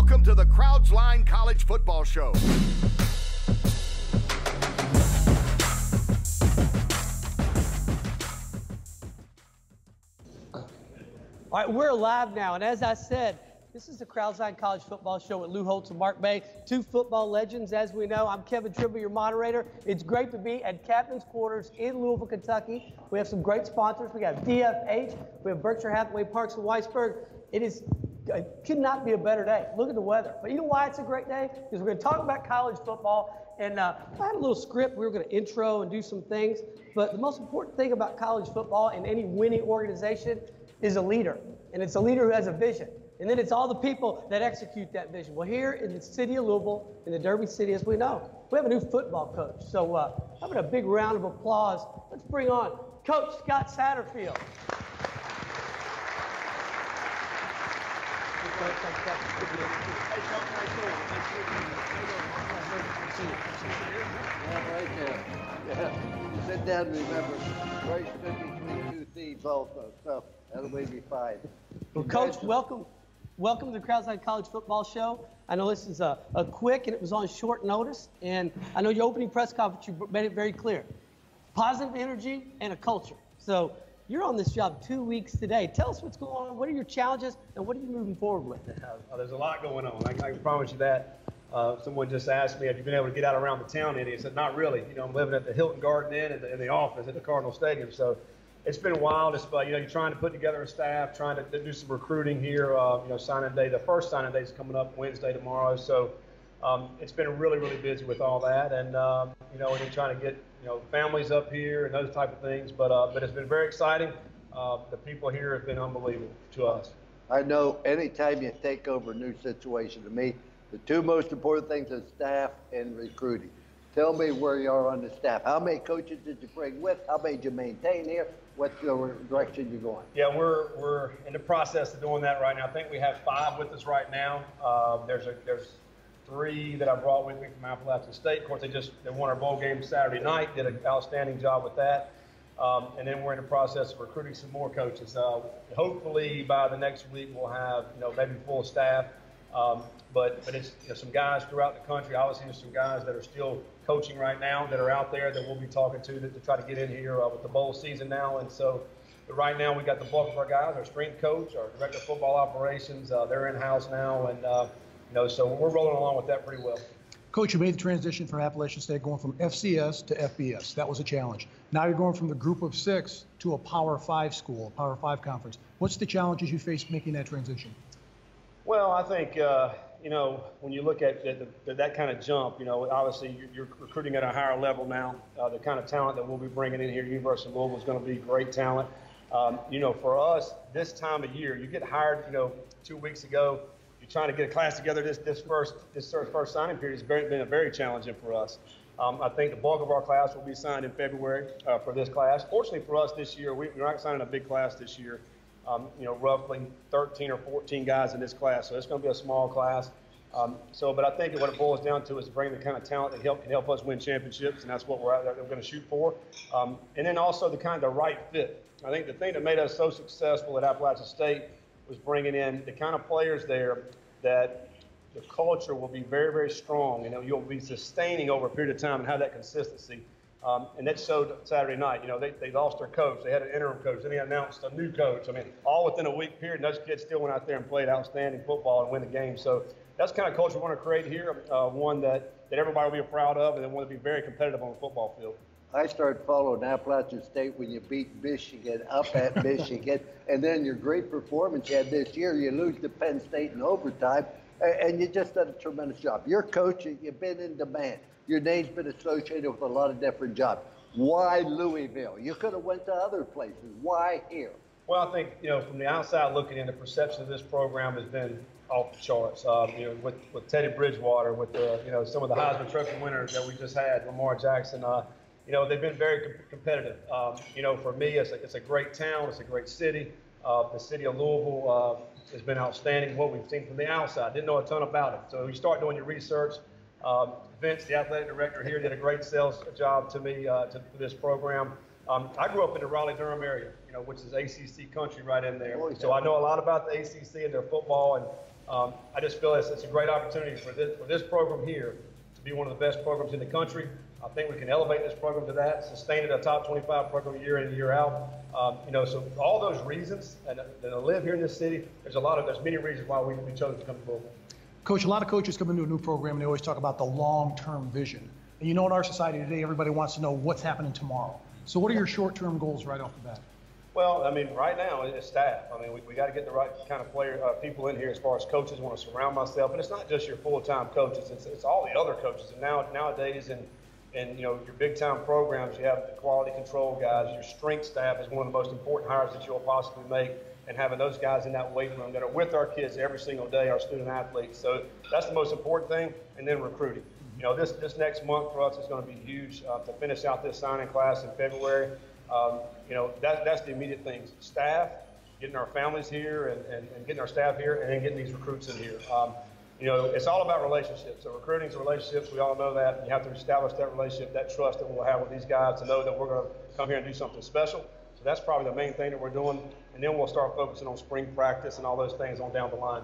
Welcome to the Crowds Line College Football Show. All right, we're live now, and as I said, this is the Crowds Line College Football Show with Lou Holtz and Mark May, two football legends, as we know. I'm Kevin Tribble, your moderator. It's great to be at Captain's Quarters in Louisville, Kentucky. We have some great sponsors. We got DFH, we have Berkshire Hathaway Parks and Weisberg. It could not be a better day. Look at the weather. But you know why it's a great day? Because we're going to talk about college football. And I had a little script. We were going to intro and do some things. But the most important thing about college football and any winning organization is a leader. And it's a leader who has a vision. And then it's all the people that execute that vision. Well, here in the city of Louisville, in the Derby City, as we know, we have a new football coach. So how about a big round of applause? Let's bring on Coach Scott Satterfield. Right there. Yeah. Sit down and remember, Christ stood between two thieves also, so that'll be fine. Well, Coach, welcome to the Crowds Line College Football Show. I know this is a quick, and it was on short notice, and I know your opening press conference, you made it very clear. Positive energy and a culture. So you're on this job 2 weeks today. Tell us what's going on. What are your challenges, and what are you moving forward with? There's a lot going on. I can promise you that. Someone just asked me, have you been able to get out around the town any? I said, not really. You know, I'm living at the Hilton Garden Inn in the office at the Cardinal Stadium. So it's been wild. It's, you know, you're trying to put together a staff, trying to do some recruiting here. You know, signing day, the first signing day is coming up Wednesday tomorrow. So it's been really, really busy with all that. And, you know, and trying to get, you know, families up here and those type of things. But it's been very exciting. The people here have been unbelievable to us. I know anytime you take over a new situation, to me, the two most important things are staff and recruiting. Tell me where you are on the staff. How many coaches did you bring with? How many did you maintain here? What's the direction you're going? Yeah, we're in the process of doing that right now. I think we have 5 with us right now. There's 3 that I brought with me from Appalachian State. Of course, they won our bowl game Saturday night. Did an outstanding job with that. And then we're in the process of recruiting some more coaches. Hopefully by the next week we'll have, you know, maybe full staff. But it's, you know, some guys throughout the country. Obviously, there's some guys that are still coaching right now that are out there that we'll be talking to try to get in here with the bowl season now. And so but right now we got the bulk of our guys, our strength coach, our director of football operations. They're in-house now. And, you know, so we're rolling along with that pretty well. Coach, you made the transition from Appalachian State going from FCS to FBS. That was a challenge. Now you're going from the group of 6 to a Power 5 school, a Power 5 conference. What's the challenges you faced making that transition? Well, I think, you know, when you look at that kind of jump, you know, obviously you're recruiting at a higher level now. The kind of talent that we'll be bringing in here, University of Louisville, is going to be great talent. You know, for us, this time of year, you get hired, you know, 2 weeks ago. You're trying to get a class together. This first signing period has been very challenging for us. I think the bulk of our class will be signed in February for this class. Fortunately for us this year, we're not signing a big class this year. You know, roughly 13 or 14 guys in this class, so it's going to be a small class. But I think what it boils down to is bringing the kind of talent that can help us win championships, and that's what we're going to shoot for. And then also the right fit. I think the thing that made us so successful at Appalachian State was bringing in the kind of players there that the culture will be very, very strong, and you'll be sustaining over a period of time and have that consistency. And that showed Saturday night. You know, they lost their coach. They had an interim coach. Then they announced a new coach. I mean, all within a week period. And those kids still went out there and played outstanding football and win the game. So that's the kind of culture we want to create here, one that everybody will be proud of and then want to be very competitive on the football field. I started following Appalachian State when you beat Michigan up at Michigan. And then your great performance you had this year, you lose to Penn State in overtime. And you just did a tremendous job. You're coaching. You've been in demand. Your name's been associated with a lot of different jobs. Why Louisville? You could have went to other places. Why here? Well, I think, you know, from the outside looking in, the perception of this program has been off the charts. You know, with Teddy Bridgewater, with you know, some of the Heisman Trophy winners that we just had, Lamar Jackson. You know, they've been very competitive. You know, for me, it's a great town. It's a great city. The city of Louisville has been outstanding. What we've seen from the outside, didn't know a ton about it. So you start doing your research. Vince, the athletic director here, did a great sales job to me for this program. I grew up in the Raleigh-Durham area, you know, which is ACC country right in there. So I know a lot about the ACC and their football, and I just feel it's a great opportunity for this program here to be one of the best programs in the country. I think we can elevate this program to that, sustain it a top 25 program year in and year out. So all those reasons, and to live here in this city, there's many reasons why we chose to come to Louisville. Coach, a lot of coaches come into a new program and they always talk about the long-term vision. And in our society today, everybody wants to know what's happening tomorrow. So what are your short-term goals right off the bat? Well, right now it's staff. We got to get the right kind of people in here as far as coaches. I want to surround myself, and it's not just your full-time coaches. It's all the other coaches. And nowadays, your big-time programs, you have the quality control guys. Your strength staff is one of the most important hires that you'll possibly make. And having those guys in that weight room that are with our kids every single day, our student athletes. So that's the most important thing. And then recruiting. This next month for us is going to be huge to finish out this signing class in February. That's the immediate things. Staff, getting our families here and getting our staff here, and then getting these recruits in here. It's all about relationships. So recruiting is relationships. We all know that. You have to establish that relationship, that trust that we'll have with these guys to know that we're going to come here and do something special. So that's probably the main thing that we're doing. And then we'll start focusing on spring practice and all those things on down the line.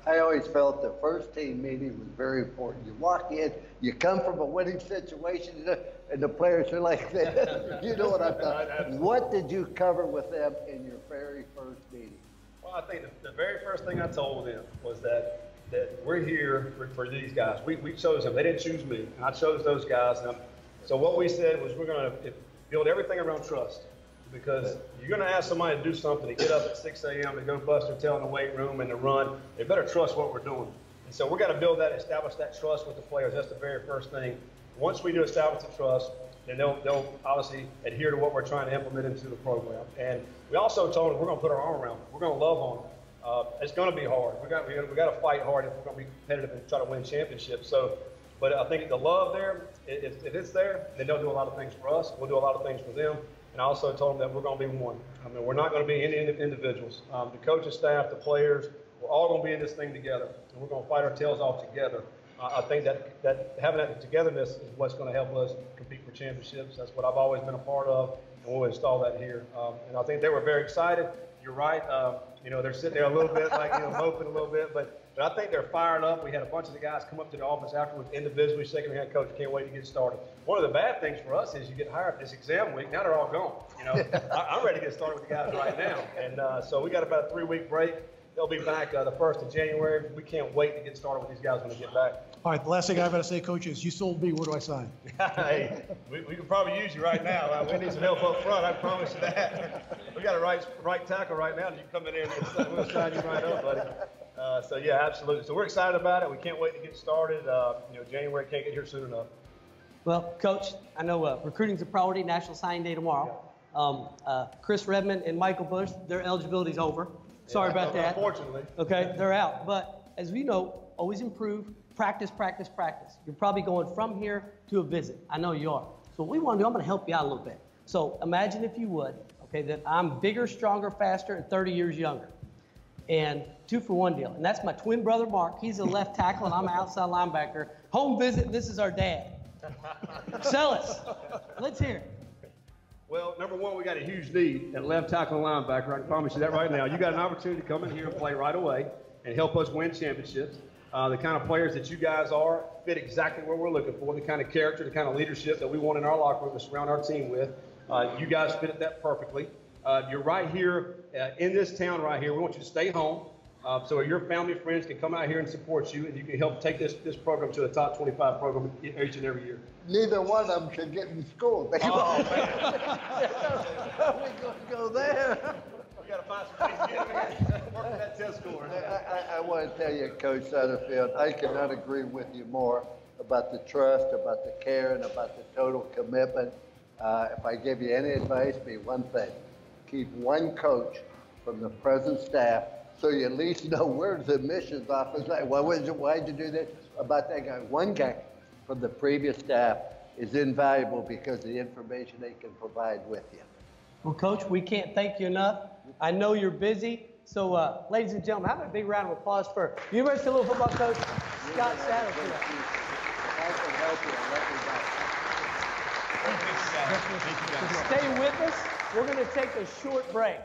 I always felt the first team meeting was very important. You walk in, you come from a winning situation, and the players are like this. You know what I'm talking about. What did you cover with them in your very first meeting? Well, I think the very first thing I told them was that we're here for these guys. We chose them. They didn't choose me. I chose those guys. So what we said was we're going to build everything around trust. Because you're going to ask somebody to do something, to get up at 6 a.m., to go bust their tail in the weight room and to run. They better trust what we're doing. And so we're going to build that, establish that trust with the players. That's the very first thing. Once we do establish the trust, then they'll obviously adhere to what we're trying to implement into the program. And we also told them we're going to put our arm around them. We're going to love on them. It's going to be hard. We got to fight hard if we're going to be competitive and try to win championships. But I think the love there, if it's there, then they'll do a lot of things for us. We'll do a lot of things for them. And I also told them that we're going to be one. We're not going to be any individuals. The coaching staff, the players, we're all going to be in this thing together. And we're going to fight our tails off together. I think that having that togetherness is what's going to help us compete for championships. That's what I've always been a part of, and we'll install that here. And I think they were very excited. You're right. They're sitting there a little bit like, moping a little bit, but I think they're fired up. We had a bunch of the guys come up to the office afterwards individually shaking their hand, Coach, can't wait to get started. One of the bad things for us is you get hired this exam week. Now they're all gone. I'm ready to get started with the guys right now. And so we got about a 3-week break. They'll be back the 1st of January. We can't wait to get started with these guys when they get back. All right, the last thing I've got to say, Coach, is you sold me. Where do I sign? Hey, we could probably use you right now. We need some help up front, I promise you that. We got a right tackle right now, and you come in there and we'll sign you right up, buddy. So, yeah, absolutely. So we're excited about it. We can't wait to get started. January can't get here soon enough. Well, Coach, I know recruiting's a priority, National Signing Day tomorrow. Chris Redmond and Michael Bush, their eligibility's over. Sorry about that. Unfortunately. Okay, they're out. But as we know, always improve, practice, practice, practice. You're probably going from here to a visit. I know you are. So what we want to do, I'm going to help you out a little bit. So imagine if you would, okay, that I'm bigger, stronger, faster, and 30 years younger. And 2-for-1 deal. And that's my twin brother, Mark. He's a left tackle, and I'm an outside linebacker. Home visit, this is our dad. Sell us. Let's hear it. Well, number one, we got a huge need at left tackle and linebacker. I can promise you that right now. You got an opportunity to come in here and play right away and help us win championships. The kind of players that you guys are fit exactly what we're looking for, the kind of character, the kind of leadership that we want in our locker room to surround our team with. You guys fit that perfectly. You're right here in this town right here. We want you to stay home so your family, friends can come out here and support you, and you can help take this program to a top 25 program each and every year. Neither one of them should get in school. Oh, man. How are we going to go there? We got to find some ways to get work on that test score. I want to tell you, Coach Satterfield, I cannot agree with you more about the trust, about the care, and about the total commitment. If I give you any advice, be one thing. Keep one coach from the present staff so you at least know where's the admissions office. Why'd you do this? About that guy. One guy from the previous staff is invaluable because of the information they can provide with you. Well, Coach, we can't thank you enough. I know you're busy. So, ladies and gentlemen, how about a big round of applause for University of Louisville football coach Scott Satterfield. I can help you and let me know. Stay with us. We're going to take a short break.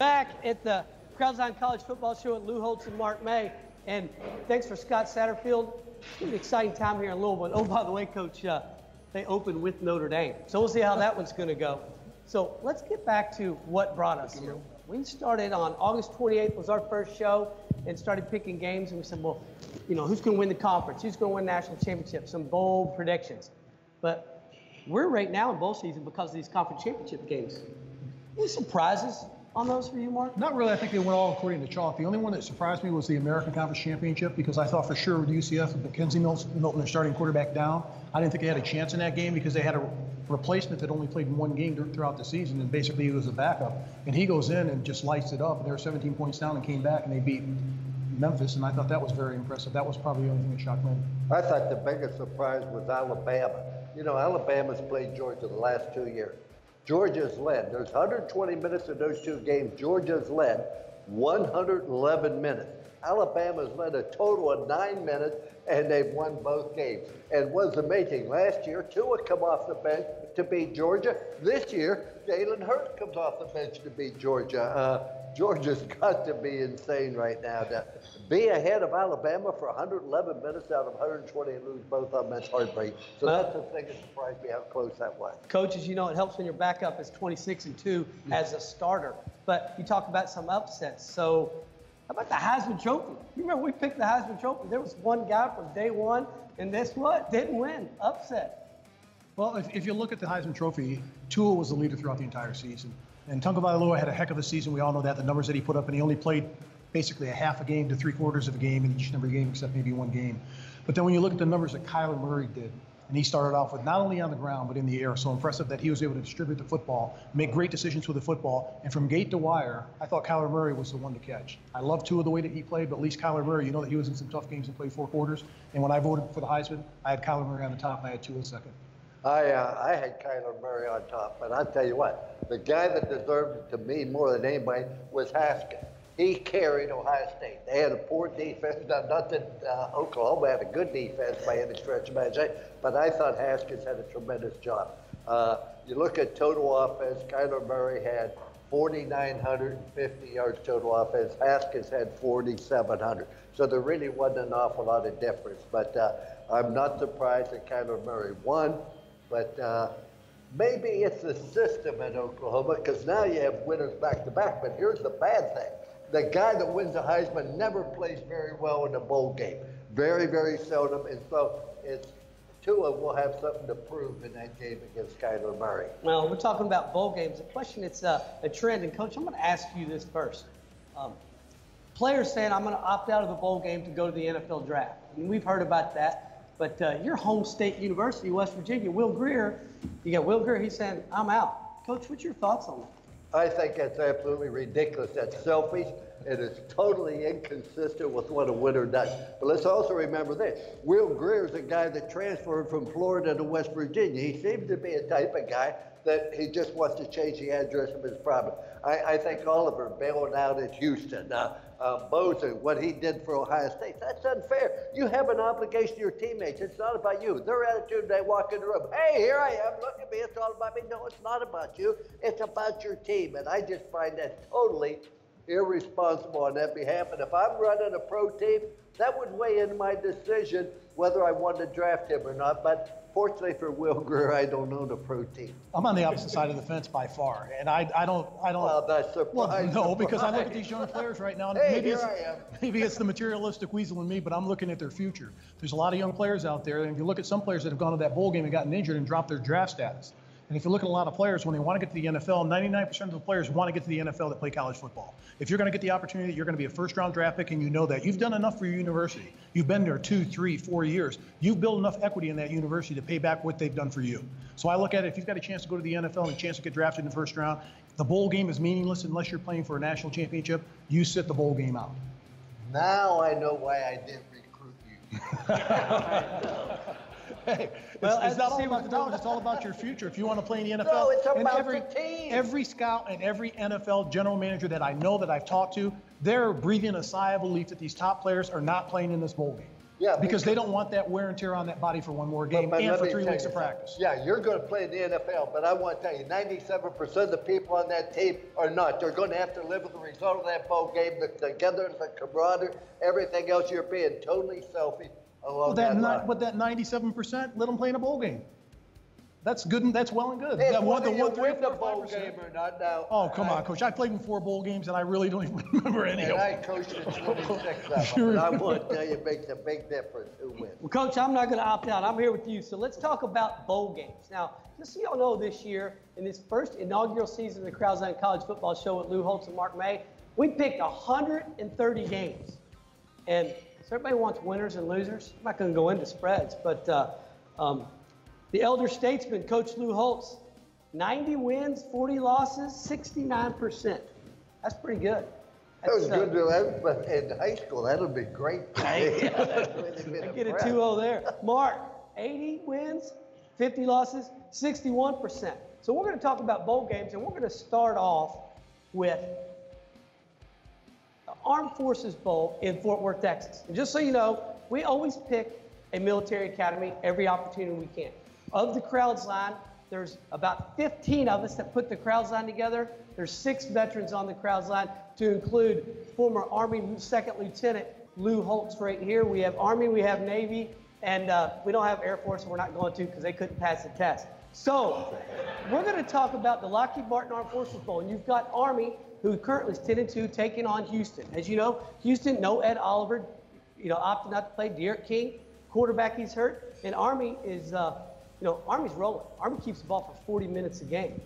Back at the Crowdline College Football Show at Lou Holtz and Mark May. And thanks for Scott Satterfield. It's been an exciting time here in Louisville. Oh, by the way, Coach, they opened with Notre Dame. So we'll see how that one's going to go. So let's get back to what brought us here. We started on August 28th was our first show and started picking games. And we said, well, you know, who's going to win the conference? Who's going to win national championship? Some bold predictions. But we're right now in bowl season because of these conference championship games. Any surprises on those for you, Mark? Not really. I think they went all according to chalk. The only one that surprised me was the American Conference Championship because I thought for sure with UCF with Mackenzie Milton, their starting quarterback, down. I didn't think they had a chance in that game because they had a replacement that only played one game throughout the season, and basically he was a backup. And he goes in and just lights it up. And they were 17 points down and came back and they beat Memphis, and I thought that was very impressive. That was probably the only thing that shocked me. I thought the biggest surprise was Alabama. You know, Alabama's played Georgia the last 2 years. Georgia's led. There's 120 minutes in those two games. Georgia's led 111 minutes. Alabama's led a total of 9 minutes, and they've won both games. And what's amazing, last year, Tua come off the bench to beat Georgia. This year, Jalen Hurts comes off the bench to beat Georgia. Georgia's got to be insane right now. To be ahead of Alabama for 111 minutes out of 120 and lose both of them, that's heartbreaking. So that's the thing that surprised me how close that was. Coaches, you know, it helps when your backup is 26-2 as a starter. But you talk about some upsets. So how about the Heisman Trophy? You remember we picked the Heisman Trophy. There was one guy from day one, and guess what? Didn't win. Upset. Well, if you look at the Heisman Trophy, Tua was the leader throughout the entire season. And Tagovailoa had a heck of a season. We all know that, the numbers that he put up, and he only played basically a half a game to 3/4 of a game in each and every game except maybe one game. But then when you look at the numbers that Kyler Murray did, and he started off with not only on the ground but in the air, so impressive that he was able to distribute the football, make great decisions with the football, and from gate to wire, I thought Kyler Murray was the one to catch. I love Tua the way that he played, but at least Kyler Murray, you know that he was in some tough games and played 4 quarters. And when I voted for the Heisman, I had Kyler Murray on the top and I had Tua second. I had Kyler Murray on top, but I'll tell you what, the guy that deserved it to me more than anybody was Haskins. He carried Ohio State. They had a poor defense. Not that Oklahoma had a good defense by any stretch of imagination, but I thought Haskins had a tremendous job. You look at total offense, Kyler Murray had 4,950 yards total offense. Haskins had 4,700. So there really wasn't an awful lot of difference. But I'm not surprised that Kyler Murray won. But maybe it's the system at Oklahoma because now you have winners back-to-back. But here's the bad thing. The guy that wins the Heisman never plays very well in a bowl game. Very, very seldom. And so Tua will have something to prove in that game against Kyler Murray. Well, we're talking about bowl games. The question, it's a trend. And, Coach, I'm going to ask you this first. Players saying, I'm going to opt out of the bowl game to go to the NFL draft. And we've heard about that. But your home state university, West Virginia, Will Greer, you got Will Greer, he's saying, I'm out. Coach, what's your thoughts on that? I think that's absolutely ridiculous. That's selfish. It is totally inconsistent with what a winner does. But let's also remember this. Will Greer is a guy that transferred from Florida to West Virginia. He seems to be a type of guy that he just wants to change the address of his property. I think Oliver bailing out at Houston. Bosa, what he did for Ohio State, that's unfair. You have an obligation to your teammates. It's not about you. Their attitude, they walk in the room, hey, here I am, look at me, it's all about me. No, it's not about you. It's about your team. And I just find that totally irresponsible on that behalf. And if I'm running a pro team, that would weigh in my decision whether I want to draft him or not. But fortunately for Will Greer, I don't own a pro team. I'm on the opposite side of the fence by far, and I don't. Well, that's surprising. Well, no, because I look at these young players right now, and Hey, maybe it's the materialistic weasel in me, but I'm looking at their future. There's a lot of young players out there, and if you look at some players that have gone to that bowl game and gotten injured and dropped their draft status. And if you look at a lot of players, when they want to get to the NFL, 99% of the players want to get to the NFL that play college football. If you're going to get the opportunity, you're going to be a first-round draft pick, and you know that. You've done enough for your university. You've been there 2, 3, 4 years. You've built enough equity in that university to pay back what they've done for you. So I look at it, if you've got a chance to go to the NFL and a chance to get drafted in the first round, the bowl game is meaningless unless you're playing for a national championship. You sit the bowl game out. Now I know why I didn't recruit you. Hey, it's not all about the dollars. It's all about your future. If you want to play in the NFL, No, it's about the team. Every scout and every NFL general manager that I know that I've talked to, they're breathing a sigh of relief that these top players are not playing in this bowl game. Yeah, because they don't want that wear and tear on that body for one more game and for 3 weeks of practice. Yeah, you're going to play in the NFL, but I want to tell you, 97% of the people on that team are not. They're going to have to live with the result of that bowl game, the togetherness, the camaraderie, everything else. You're being totally selfish along that line. But that 97%, let them play in a bowl game. That's good, and that's well and good. Hey, That whether you 3 win the 4, bowl 5%. game or not now. Oh, come on, Coach. I played in 4 bowl games, and I really don't even remember any And of I them. coached in 26 of them, and I want to tell you, it makes a big difference who wins. Well, Coach, I'm not going to opt out. I'm here with you. So let's talk about bowl games. Now, just so y'all know, this year, in this first inaugural season of the Crowds Line College Football Show with Lou Holtz and Mark May, we picked 130 games. And so everybody wants winners and losers. I'm not going to go into spreads, but the elder statesman, Coach Lou Holtz, 90 wins, 40 losses, 69%. That's pretty good. That was good to have, but in high school, that would be great. I get a 2-0 there. Mark, 80 wins, 50 losses, 61%. So we're going to talk about bowl games, and we're going to start off with the Armed Forces Bowl in Fort Worth, Texas. And just so you know, we always pick a military academy every opportunity we can. Of the Crowds Line, there's about 15 of us that put the Crowds Line together. There's 6 veterans on the Crowds Line, to include former Army Second Lieutenant Lou Holtz right here. We have Army, we have Navy, and we don't have Air Force, and we're not going to because they couldn't pass the test. So we're going to talk about the Lockheed Martin Armed Forces Bowl, and you've got Army, who currently is 10-2, taking on Houston. As you know, Houston, no Ed Oliver, opted not to play. Derek King, quarterback, he's hurt, and Army is. Army's rolling. Army keeps the ball for 40 minutes a game.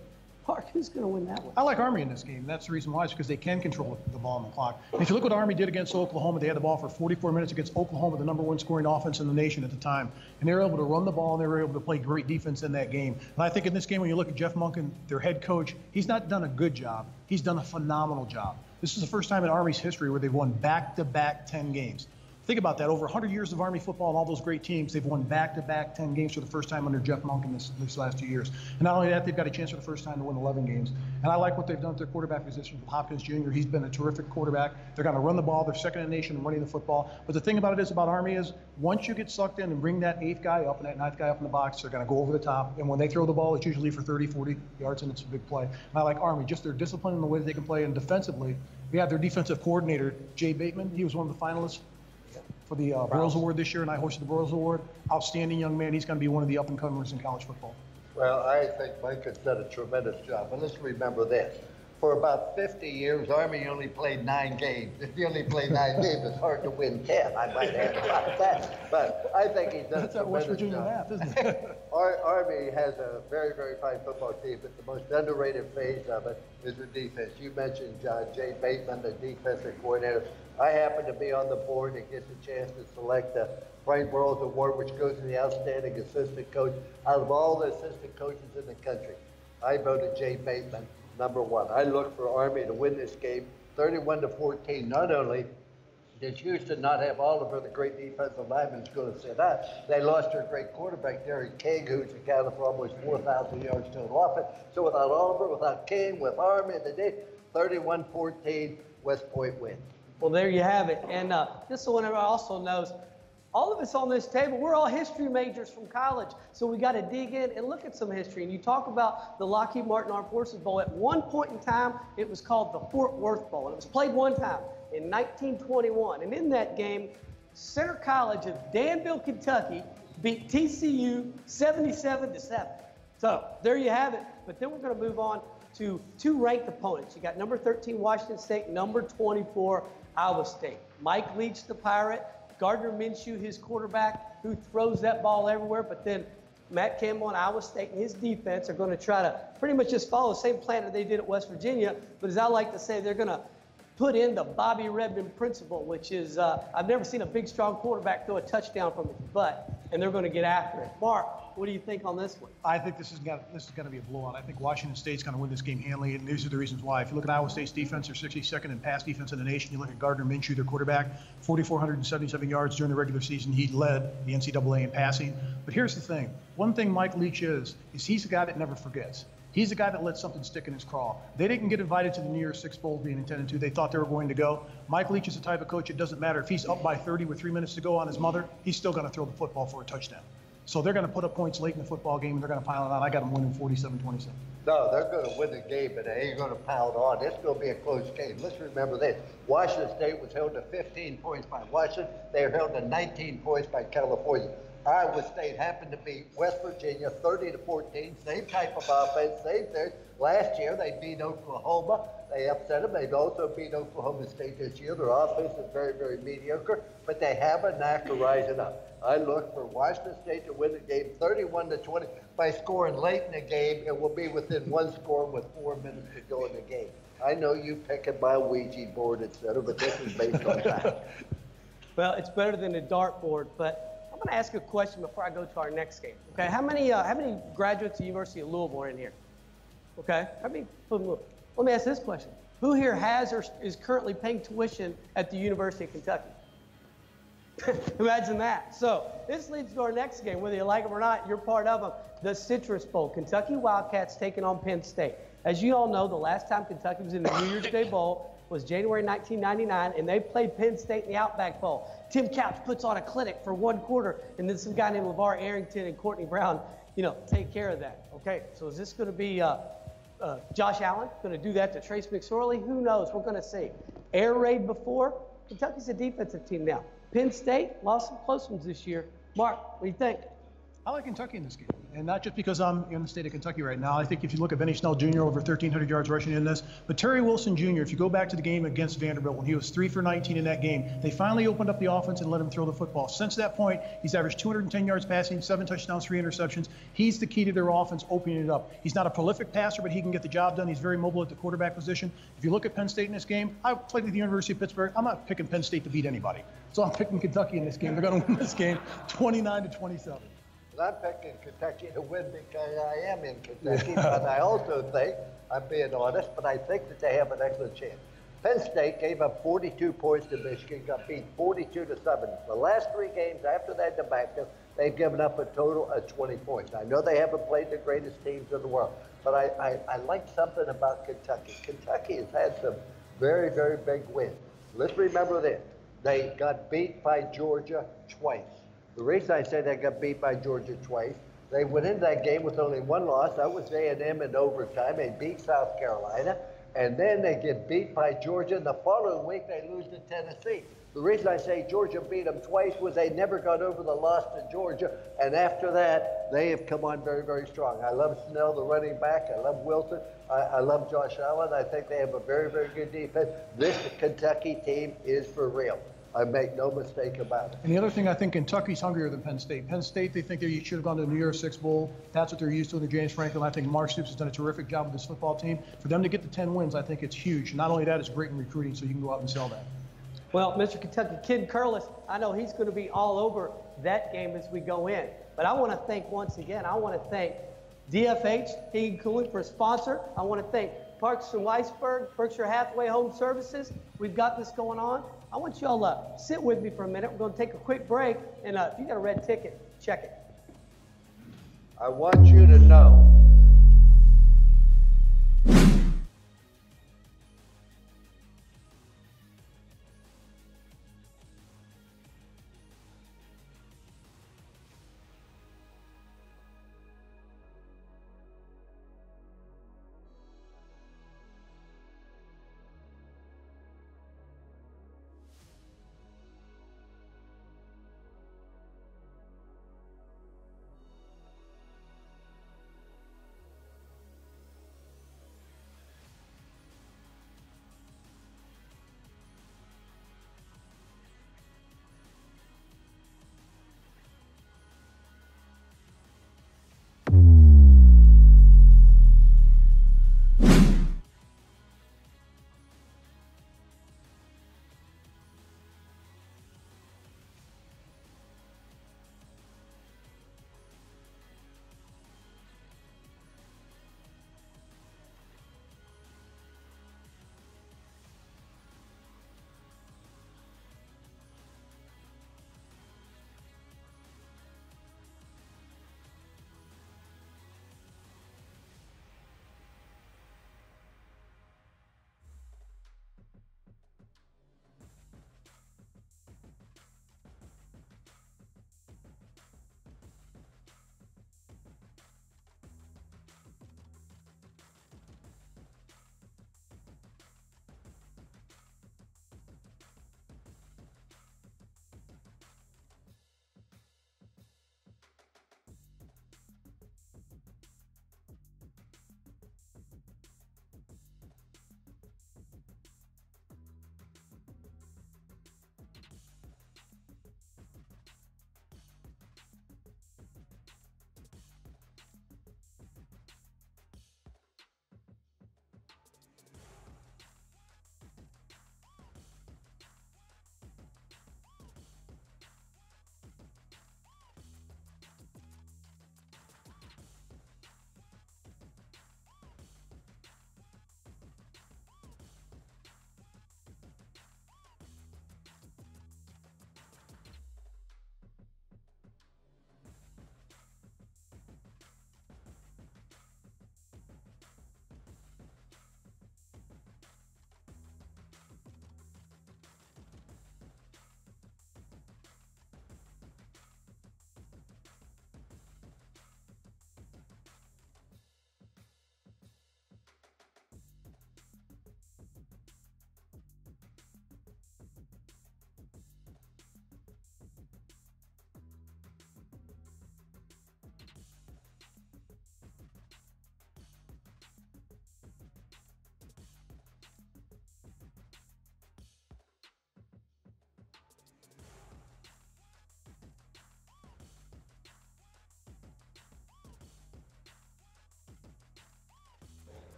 Mark, who's going to win that one? I like Army in this game. That's the reason why, is because they can control the ball on the clock. And if you look what Army did against Oklahoma, they had the ball for 44 minutes against Oklahoma, the #1 scoring offense in the nation at the time. And they were able to run the ball, and they were able to play great defense in that game. And I think in this game, when you look at Jeff Monken, their head coach, he's not done a good job. He's done a phenomenal job. This is the first time in Army's history where they've won back-to-back 10 games. Think about that. Over 100 years of Army football and all those great teams, they've won back-to-back 10 games for the first time under Jeff Monken this last 2 years. And not only that, they've got a chance for the first time to win 11 games. And I like what they've done at their quarterback position with Hopkins Jr. He's been a terrific quarterback. They're going to run the ball. They're second in the nation in running the football. But the thing about Army is once you get sucked in and bring that 8th guy up and that 9th guy up in the box, they're going to go over the top. And when they throw the ball, it's usually for 30, 40 yards, and it's a big play. And I like Army, just their discipline and the way that they can play. And defensively, we have their defensive coordinator, Jay Bateman. He was one of the finalists for the Burroughs Award this year, and I hosted the Burroughs Award. Outstanding young man. He's going to be one of the up-and-comers in college football. Well, I think Mike has done a tremendous job. But let's remember this. For about 50 years, Army only played 9 games. If you only play 9 games, it's hard to win 10. I might add about that. But I think he's done a tremendous job. That's that West Virginia math, isn't it? Army has a very, very fine football team, but the most underrated phase of it is the defense. You mentioned Jay Bateman, the defensive coordinator. I happen to be on the board and get the chance to select the Frank Burroughs Award, which goes to the outstanding assistant coach. Out of all the assistant coaches in the country, I voted Jay Bateman #1. I look for Army to win this game 31-14. Not only did Houston not have Oliver, the great defensive lineman, who's going to sit out, they lost their great quarterback, Derek King, who's accounted for almost 4,000 yards total offense. So without Oliver, without King, with Army today, 31-14, West Point wins. Well, there you have it. And just so everyone also knows, all of us on this table, we're all history majors from college. So we got to dig in and look at some history. And you talk about the Lockheed Martin Armed Forces Bowl. At one point in time, it was called the Fort Worth Bowl. And it was played one time in 1921. And in that game, Center College of Danville, Kentucky beat TCU 77-7. So there you have it. But then we're going to move on to 2 ranked opponents. You got number 13, Washington State, number 24, Iowa State. Mike Leach, the Pirate, Gardner Minshew, his quarterback, who throws that ball everywhere. But then Matt Campbell and Iowa State and his defense are going to try to pretty much just follow the same plan that they did at West Virginia. But as I like to say, they're going to put in the Bobby Redmond principle, which is I've never seen a big, strong quarterback throw a touchdown from his butt, and they're going to get after it. Mark, what do you think on this one? I think this is going to be a blowout. I think Washington State's going to win this game handily, and these are the reasons why. If you look at Iowa State's defense, they're 62nd in pass defense in the nation. You look at Gardner Minshew, their quarterback, 4,477 yards during the regular season. He led the NCAA in passing. But here's the thing. One thing Mike Leach is he's a guy that never forgets. He's the guy that let something stick in his craw. They didn't get invited to the New Year's Six Bowl being intended to. They thought they were going to go. Mike Leach is the type of coach, it doesn't matter. If he's up by 30 with 3 minutes to go on his mother, he's still going to throw the football for a touchdown. So they're going to put up points late in the football game, and they're going to pile it on. I got them winning 47-27. No, they're going to win the game, but they ain't going to pile it on. It's going to be a close game. Let's remember this. Washington State was held to 15 points by Washington. They were held to 19 points by California. Iowa State happened to beat West Virginia 30-14. Same type of offense, same thing. Last year, they beat Oklahoma. They upset them. They've also beat Oklahoma State this year. Their offense is very, very mediocre, but they have a knack of rising up. I look for Washington State to win the game 31-20 by scoring late in the game. It will be within one score with 4 minutes to go in the game. I know you picking my Ouija board, etc., but this is based on that. Well, it's better than a dartboard, but I'm going to ask you a question before I go to our next game. Okay, how many graduates of the University of Louisville are in here? Okay, let me ask this question. Who here has or is currently paying tuition at the University of Kentucky? Imagine that. So this leads to our next game. Whether you like them or not, you're part of them. The Citrus Bowl. Kentucky Wildcats taking on Penn State. As you all know, the last time Kentucky was in the New Year's Day Bowl was January 1999, and they played Penn State in the Outback Bowl. Tim Couch puts on a clinic for 1 quarter, and then some guy named LeVar Arrington and Courtney Brown, take care of that. Okay, so is this going to be Josh Allen going to do that to Trace McSorley? Who knows? We're going to see. Air raid before. Kentucky's a defensive team now. Penn State lost some close ones this year. Mark, what do you think? I like Kentucky in this game, and not just because I'm in the state of Kentucky right now. I think if you look at Benny Snell Jr., over 1,300 yards rushing in this, but Terry Wilson Jr., if you go back to the game against Vanderbilt when he was 3 for 19 in that game, they finally opened up the offense and let him throw the football. Since that point, he's averaged 210 yards passing, 7 touchdowns, 3 interceptions. He's the key to their offense, opening it up. He's not a prolific passer, but he can get the job done. He's very mobile at the quarterback position. If you look at Penn State in this game, I played with the University of Pittsburgh. I'm not picking Penn State to beat anybody. So I'm picking Kentucky in this game. They're going to win this game 29-27. I'm picking Kentucky to win because I am in Kentucky, but I also think, I'm being honest, but I think that they have an excellent chance. Penn State gave up 42 points to Michigan, got beat 42-7. The last 3 games after that debacle, they've given up a total of 20 points. I know they haven't played the greatest teams in the world, but I like something about Kentucky. Kentucky has had some very, very big wins. Let's remember this. They got beat by Georgia twice. The reason I say they got beat by Georgia twice, they went into that game with only 1 loss. That was A&M in overtime. They beat South Carolina, and then they get beat by Georgia. And the following week, they lose to Tennessee. The reason I say Georgia beat them twice was they never got over the loss to Georgia, and after that, they have come on very, very strong. I love Snell, the running back. I love Wilson. I love Josh Allen. I think they have a very, very good defense. This Kentucky team is for real. I make no mistake about it. And the other thing, I think Kentucky's hungrier than Penn State. Penn State, they think they should have gone to the New Year's Six Bowl. That's what they're used to under James Franklin. I think Mark Stoops has done a terrific job with this football team. For them to get to 10 wins, I think it's huge. Not only that, it's great in recruiting, so you can go out and sell that. Well, Mr. Kentucky, Ken Curlis, I know he's going to be all over that game as we go in. But I want to thank, once again, DFH, Heating Cooling, for a sponsor. I want to thank Parks and Weisberg, Berkshire Hathaway Home Services. We've got this going on. I want you all to sit with me for a minute. We're going to take a quick break, and if you got a red ticket, check it. I want you to know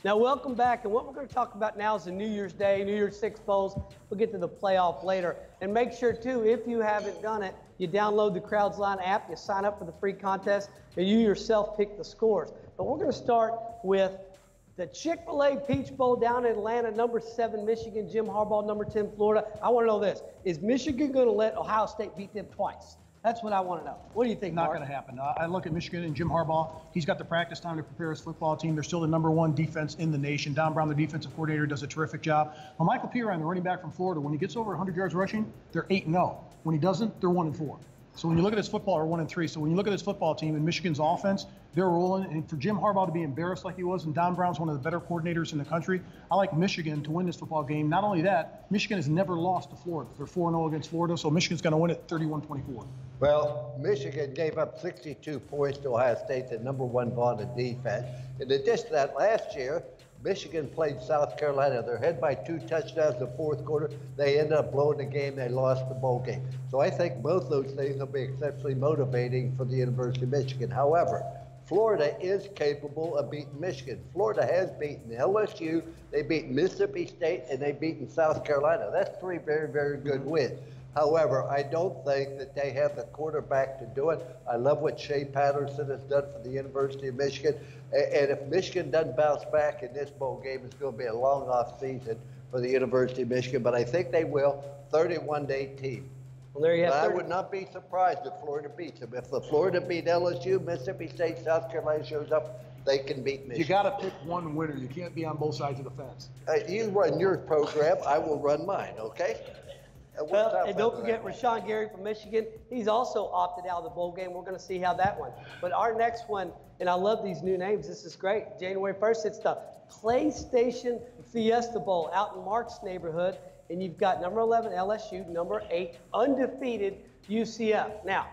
Now, welcome back, and what we're going to talk about now is the New Year's Day, New Year's Six Bowls. We'll get to the playoff later. And make sure, too, if you haven't done it, you download the Crowds Line app, you sign up for the free contest, and you yourself pick the scores. But we're going to start with the Chick-fil-A Peach Bowl down in Atlanta, number 7 Michigan, Jim Harbaugh, number 10 Florida. I want to know this. Is Michigan going to let Ohio State beat them twice? That's what I want to know. What do you think, Mark? Not going to happen. I look at Michigan and Jim Harbaugh. He's got the practice time to prepare his football team. They're still the #1 defense in the nation. Don Brown, the defensive coordinator, does a terrific job. Well, Michael Piron, the running back from Florida, when he gets over 100 yards rushing, they're 8-0. When he doesn't, they're 1-4. So when you look at this football, or 1-3. So when you look at this football team and Michigan's offense, they're rolling. And for Jim Harbaugh to be embarrassed like he was, and Don Brown's one of the better coordinators in the country, I like Michigan to win this football game. Not only that, Michigan has never lost to Florida. They're 4-0 against Florida, so Michigan's going to win it 31-24. Well, Michigan gave up 62 points to Ohio State, the #1 vaunted defense. In addition to that, last year, Michigan played South Carolina. They're ahead by 2 touchdowns in the fourth quarter. They ended up blowing the game. They lost the bowl game. So I think both those things will be exceptionally motivating for the University of Michigan. However, Florida is capable of beating Michigan. Florida has beaten LSU, they beat Mississippi State, and they've beaten South Carolina. That's 3 very, very good wins. However, I don't think that they have the quarterback to do it. I love what Shea Patterson has done for the University of Michigan. And if Michigan doesn't bounce back in this bowl game, it's going to be a long off season for the University of Michigan. But I think they will, 31-18. Well, there you have I would not be surprised if Florida beats them. If the Florida beat LSU, Mississippi State, South Carolina shows up, they can beat Michigan. You got to pick one winner. You can't be on both sides of the fence. You run your program, I will run mine, okay? Well, and don't forget Rashawn Gary from Michigan. He's also opted out of the bowl game. We're going to see how that one. But our next one, and I love these new names. This is great. January 1st, it's the PlayStation Fiesta Bowl out in Mark's neighborhood. And you've got number 11 LSU, number 8 undefeated UCF. Now,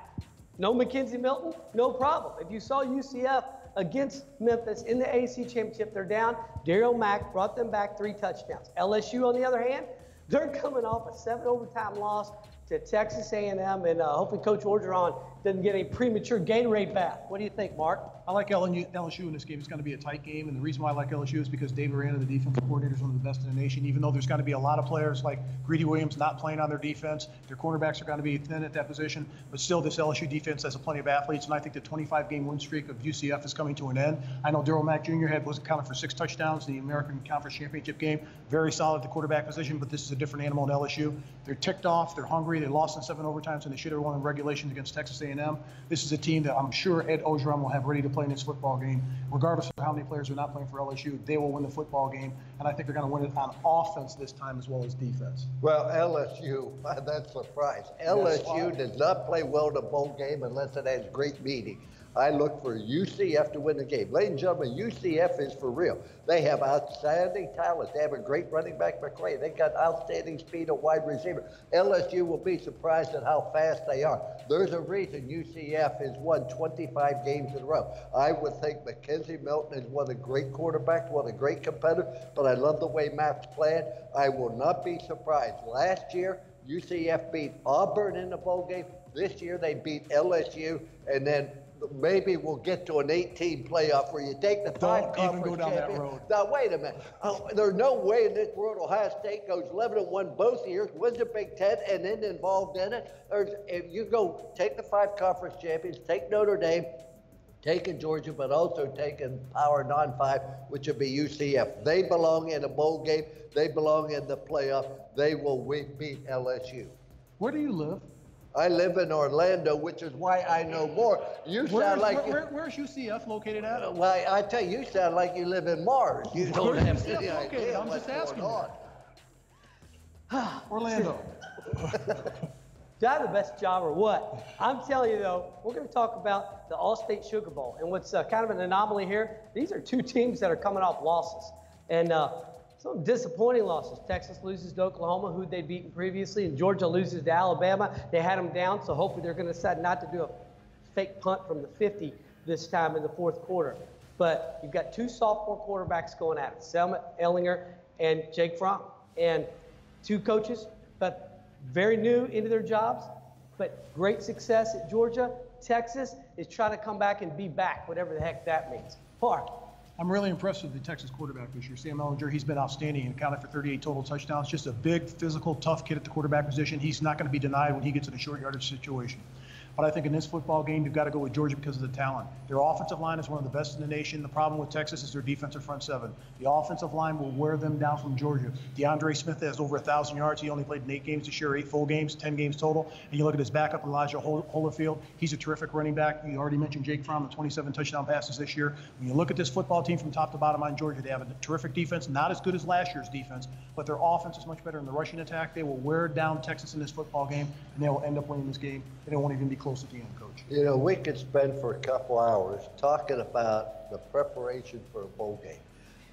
no Mackenzie Milton, no problem. If you saw UCF against Memphis in the AAC Championship, they're down. Daryl Mack brought them back 3 touchdowns. LSU, on the other hand, they're coming off a 7 overtime loss to Texas A&M, and hopefully Coach Orgeron doesn't get a premature Gatorade bath. What do you think, Mark? I like LSU in this game. It's going to be a tight game, and the reason why I like LSU is because Dave Aranda, the defensive coordinator, is one of the best in the nation. Even though there's going to be a lot of players like Greedy Williams not playing on their defense, their cornerbacks are going to be thin at that position, but still this LSU defense has plenty of athletes, and I think the 25-game win streak of UCF is coming to an end. I know Daryl Mack Jr. was accounted for 6 touchdowns in the American Conference Championship game. Very solid at the quarterback position, but this is a different animal in LSU. They're ticked off. They're hungry. They lost in 7 overtimes, and they should have won in regulations against Texas A&M. This is a team that I'm sure Ed Orgeron will have ready to play in this football game. Regardless of how many players are not playing for LSU, they will win the football game, and I think they're going to win it on offense this time as well as defense. Well, LSU, that's a surprise. LSU does not play well in a bowl game unless it has great meaning. I look for UCF to win the game. Ladies and gentlemen, UCF is for real. They have outstanding talent. They have a great running back, McCray. They got outstanding speed at wide receiver. LSU will be surprised at how fast they are. There's a reason UCF has won 25 games in a row. I would think Mackenzie Milton is one of the great quarterbacks, one of the great competitors, but I love the way Matt's playing. I will not be surprised. Last year, UCF beat Auburn in the bowl game. This year, they beat LSU, and then maybe we'll get to an 8-team playoff where you take the 5 conference even go down that road. Now, wait a minute. There's no way in this world Ohio State goes 11-1 both years, wins the Big Ten, and then involved in it. If you go take the 5 conference champions, take Notre Dame, taking Georgia, but also taking Power non-5, which would be UCF. They belong in a bowl game. They belong in the playoff. They will beat LSU. Where do you live? I live in Orlando, which is why I know more. You sound like where's UCF located at? Well, I tell you sound like you live in Mars. You don't have any idea I'm what's just asking. going on. Orlando. Do I have the best job or what? I'm telling you, though, we're going to talk about the All-State Sugar Bowl. And what's kind of an anomaly here, these are 2 teams that are coming off losses. And some disappointing losses. Texas loses to Oklahoma, who they'd beaten previously, and Georgia loses to Alabama. They had them down, so hopefully they're going to decide not to do a fake punt from the 50 this time in the fourth quarter. But you've got 2 sophomore quarterbacks going at it, Selma Ellinger and Jake Fromm. And 2 coaches, but very new into their jobs, but great success at Georgia. Texas is trying to come back and be back, whatever the heck that means. Mark. I'm really impressed with the Texas quarterback this year. Sam Ehlinger, he's been outstanding and accounted for 38 total touchdowns. Just a big, physical, tough kid at the quarterback position. He's not going to be denied when he gets in a short yardage situation. But I think in this football game, you've got to go with Georgia because of the talent. Their offensive line is one of the best in the nation. The problem with Texas is their defensive front seven. The offensive line will wear them down from Georgia. DeAndre Smith has over 1,000 yards. He only played in 8 games this year, 8 full games, 10 games total. And you look at his backup, Elijah Holyfield. He's a terrific running back. You already mentioned Jake Fromm, the 27 touchdown passes this year. When you look at this football team from top to bottom on Georgia, they have a terrific defense, not as good as last year's defense, but their offense is much better in the rushing attack. They will wear down Texas in this football game, and they will end up winning this game. And it won't even be close at the end, Coach. You know, we could spend for a couple hours talking about the preparation for a bowl game.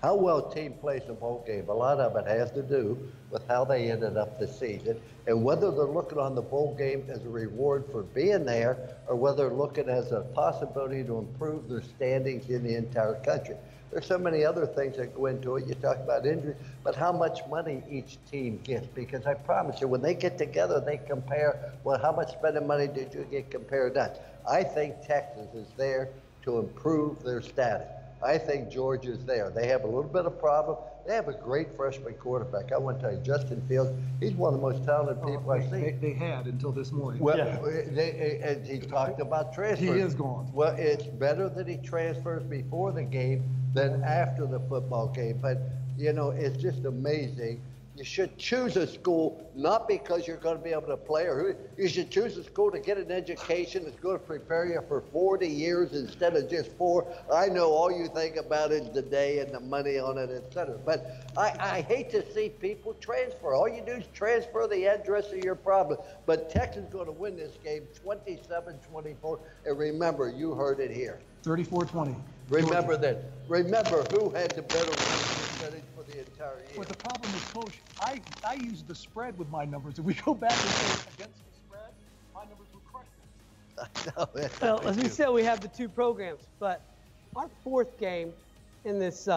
How well a team plays a bowl game, a lot of it has to do with how they ended up the season and whether they're looking on the bowl game as a reward for being there or whether they're looking as a possibility to improve their standings in the entire country. There's so many other things that go into it. You talk about injury, but how much money each team gets, because I promise you, when they get together, they compare, well, how much spending money did you get compared to us? I think Texas is there to improve their status. I think Georgia's there. They have a little bit of problem. They have a great freshman quarterback. I want to tell you, Justin Fields, he's one of the most talented people I've seen. They had until this morning. Well, and he talked about transfers. He is gone. Well, it's better that he transfers before the game than after the football game. But, you know, it's just amazing. You should choose a school not because you're going to be able to play, or you should choose a school to get an education that's going to prepare you for 40 years instead of just 4. I know all you think about is the day and the money on it, et cetera. But I hate to see people transfer. All you do is transfer the address of your problem. But Texas is going to win this game 27-24. And remember, you heard it here. 34-20. Remember that. Remember who had the better percentage for the entire year. But the problem is, Coach, I use the spread with my numbers. If we go back and say against the spread, my numbers would crush them. Well, as we said, we have the 2 programs, but our 4th game in this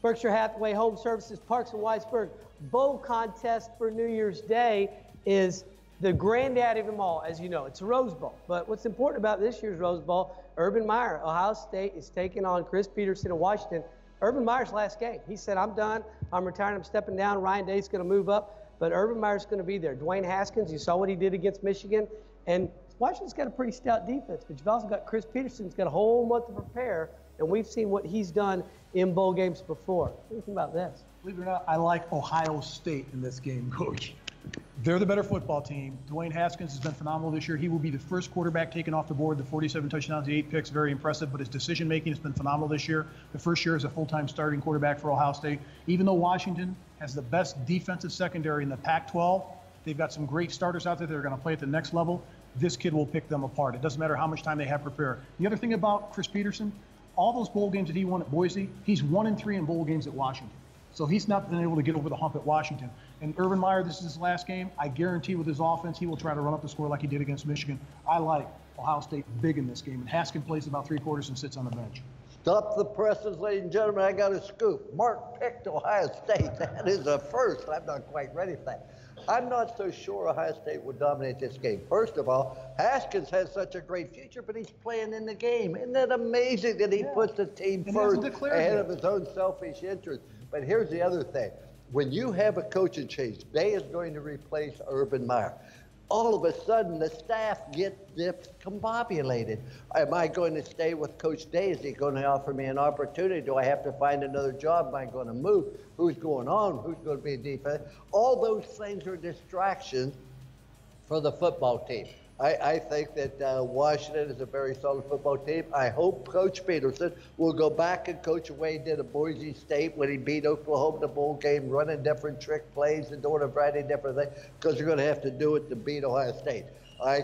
Berkshire Hathaway Home Services Parks and Whitesburg Bowl contest for New Year's Day is the granddaddy of them all. As you know, it's a Rose Bowl. But what's important about this year's Rose Bowl, Urban Meyer, Ohio State, is taking on Chris Peterson of Washington. Urban Meyer's last game. He said, I'm done. I'm retiring. I'm stepping down. Ryan Day's going to move up. But Urban Meyer's going to be there. Dwayne Haskins, you saw what he did against Michigan. And Washington's got a pretty stout defense. But you've also got Chris Peterson who's got a whole month to prepare. And we've seen what he's done in bowl games before. What do you think about this? Believe it or not, I like Ohio State in this game, Coach. They're the better football team. Dwayne Haskins has been phenomenal this year. He will be the first quarterback taken off the board, the 47 touchdowns, the 8 picks, very impressive, but his decision-making has been phenomenal this year. The first year as a full-time starting quarterback for Ohio State. Even though Washington has the best defensive secondary in the Pac-12, they've got some great starters out there that are going to play at the next level. This kid will pick them apart. It doesn't matter how much time they have to prepare. The other thing about Chris Peterson, all those bowl games that he won at Boise, he's 1-3 in bowl games at Washington. So he's not been able to get over the hump at Washington. And Urban Meyer, this is his last game. I guarantee with his offense, he will try to run up the score like he did against Michigan. I like Ohio State big in this game. And Haskins plays about 3/4 and sits on the bench. Stop the presses, ladies and gentlemen. I got a scoop. Mark picked Ohio State. That is a first. I'm not quite ready for that. I'm not so sure Ohio State will dominate this game. First of all, Haskins has such a great future, but he's playing in the game. Isn't that amazing that he puts the team first ahead of his own selfish interests? But here's the other thing. When you have a coaching change, Day is going to replace Urban Meyer. All of a sudden, the staff gets discombobulated. Am I going to stay with Coach Day? Is he going to offer me an opportunity? Do I have to find another job? Am I going to move? Who's going on? Who's going to be defense? All those things are distractions for the football team. I think that Washington is a very solid football team. I hope Coach Peterson will go back and coach the way he did at Boise State when he beat Oklahoma in the bowl game, running different trick plays and doing a variety of different things, because you're going to have to do it to beat Ohio State. I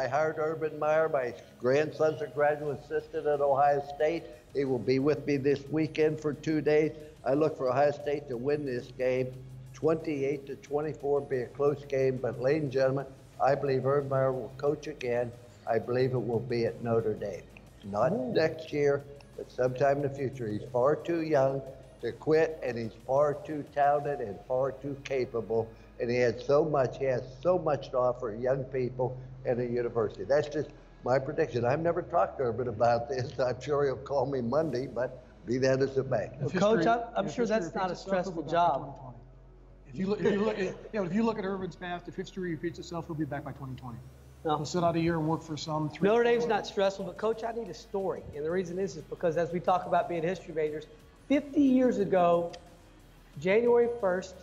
hired Urban Meyer. My grandson's a graduate assistant at Ohio State. He will be with me this weekend for 2 days. I look for Ohio State to win this game, 28-24, be a close game. But ladies and gentlemen, I believe Urban Meyer will coach again. I believe it will be at Notre Dame. Not next year, but sometime in the future. He's far too young to quit, and he's far too talented and far too capable. And he has so much to offer young people and a university. That's just my prediction. I've never talked to Urban about this. I'm sure he'll call me Monday, but Be that as it may. If Coach, history- I'm if sure history that's not a repeats itself, stressful he'll be back by job. 2020. If you look at Urban's past, if history repeats itself, he'll be back by 2020. No. He'll sit out a year and work for some. Notre Dame's not stressful, but Coach, I need a story. And the reason is because as we talk about being history majors, 50 years ago, January 1st,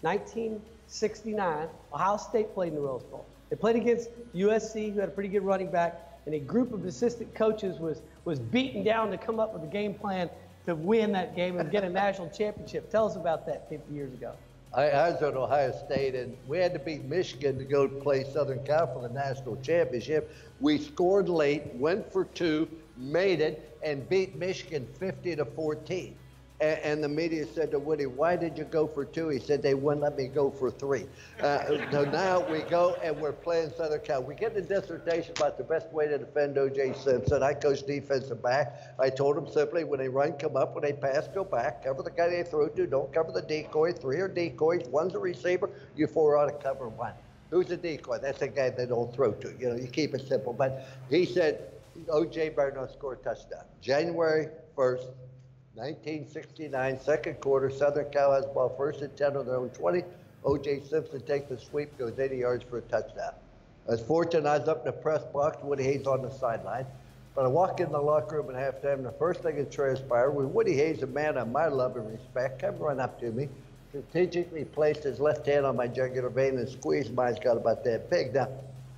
1969, Ohio State played in the Rose Bowl. They played against USC, who had a pretty good running back, and a group of assistant coaches was beaten down to come up with a game plan to win that game and get a national championship. Tell us about that 50 years ago. I was at Ohio State, and we had to beat Michigan to go play Southern Cal for the national championship. We scored late, went for 2, made it, and beat Michigan 50-14. And the media said to Woody, "Why did you go for 2?" He said, "They wouldn't let me go for 3." So now we go and we're playing Southern Cal. We get a dissertation about the best way to defend O.J. Simpson. I coach defensive back. I told them simply, when they run, come up. When they pass, go back. Cover the guy they throw to. Don't cover the decoy. 3 are decoys. 1's a receiver. You 4 ought to cover 1. Who's a decoy? That's a guy they don't throw to. You know, you keep it simple. But he said, O.J. better not score a touchdown. January 1st. 1969, second quarter, Southern Cal has ball, 1st and 10 on their own 20. O.J. Simpson takes the sweep, goes 80 yards for a touchdown. I was fortunate I was up in the press box, Woody Hayes on the sideline. But I walk in the locker room at halftime, and the first thing that transpired was Woody Hayes, a man of my love and respect, come run up to me, strategically placed his left hand on my jugular vein and squeezed mine. Got about that big. Now,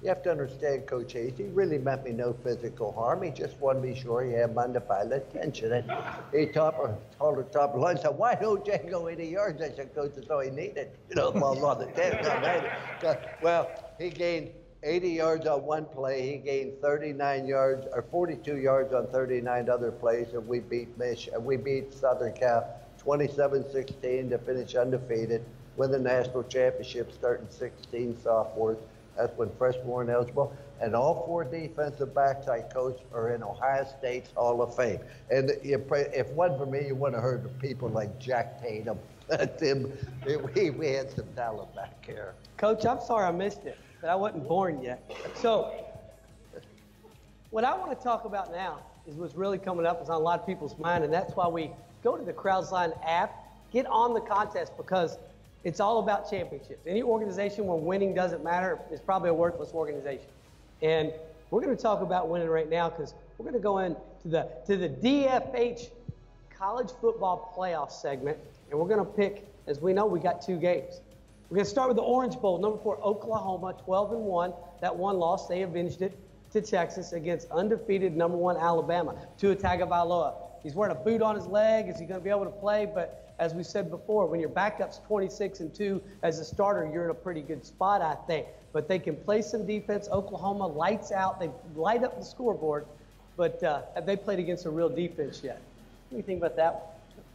you have to understand, Coach Hayes, he really meant me no physical harm. He just wanted to be sure he had my undivided attention. And he told the top of the line, said, "Why don't Jay go 80 yards?" I said, "Coach, that's all he needed. You know, ball's on the 10. Well, he gained 80 yards on one play. He gained 39 yards or 42 yards on 39 other plays, and we beat Southern Cal 27-16 to finish undefeated, win the national championship, starting 16 sophomores. That's when freshmen weren't eligible. And all 4 defensive backs I coached are in Ohio State's Hall of Fame. And if it wasn't for me, you wouldn't have heard of people like Jack Tatum. We had some talent back here. Coach, I'm sorry I missed it, but I wasn't born yet. So what I want to talk about now is what's really coming up is on a lot of people's mind, and that's why we go to the Crowdsline app, get on the contest, because it's all about championships. Any organization where winning doesn't matter is probably a worthless organization. And we're going to talk about winning right now because we're going to go into the DFH college football playoff segment, and we're going to pick, as we know, we got 2 games. We're going to start with the Orange Bowl, number 4, Oklahoma, 12-1. That one loss, they avenged it to Texas against undefeated number 1 Alabama, Tua Tagovailoa. He's wearing a boot on his leg. Is he going to be able to play? But as we said before, when your backup's 26-2 as a starter, you're in a pretty good spot, I think. But they can play some defense. Oklahoma lights out. They light up the scoreboard, but have they played against a real defense yet? What do you think about that one?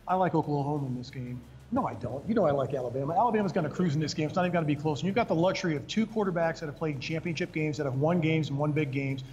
I like Oklahoma in this game. No, I don't. You know I like Alabama. Alabama's going to cruise in this game. It's not even going to be close. And you've got the luxury of 2 quarterbacks that have played championship games, that have won games and won big games.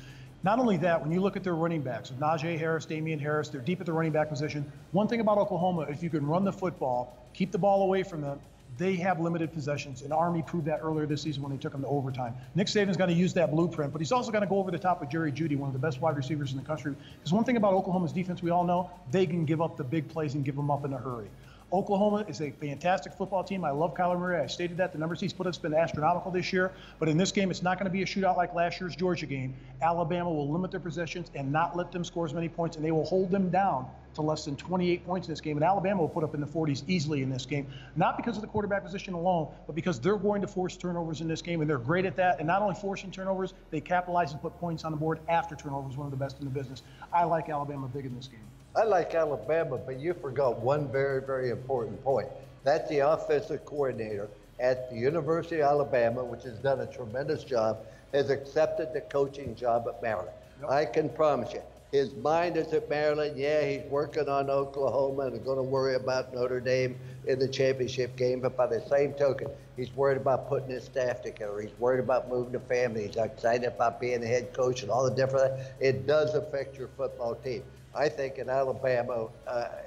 Not only that, when you look at their running backs, Najee Harris, Damian Harris, they're deep at the running back position. One thing about Oklahoma, if you can run the football, keep the ball away from them, they have limited possessions. And Army proved that earlier this season when they took them to overtime. Nick Saban's going to use that blueprint, but he's also going to go over the top with Jerry Jeudy, one of the best wide receivers in the country. Because one thing about Oklahoma's defense, we all know, they can give up the big plays and give them up in a hurry. Oklahoma is a fantastic football team. I love Kyler Murray. I stated that. The numbers he's put up have been astronomical this year. But in this game, it's not going to be a shootout like last year's Georgia game. Alabama will limit their possessions and not let them score as many points, and they will hold them down to less than 28 points in this game. And Alabama will put up in the 40s easily in this game, not because of the quarterback position alone, but because they're going to force turnovers in this game, and they're great at that. And not only forcing turnovers, they capitalize and put points on the board after turnovers, one of the best in the business. I like Alabama big in this game. I like Alabama, but you forgot one very, very important point. That's the offensive coordinator at the University of Alabama, which has done a tremendous job, has accepted the coaching job at Maryland. Yep. I can promise you, his mind is at Maryland. Yeah, he's working on Oklahoma and going to worry about Notre Dame in the championship game. But by the same token, he's worried about putting his staff together. He's worried about moving the family. He's excited about being the head coach and all the different. It does affect your football team. I think in Alabama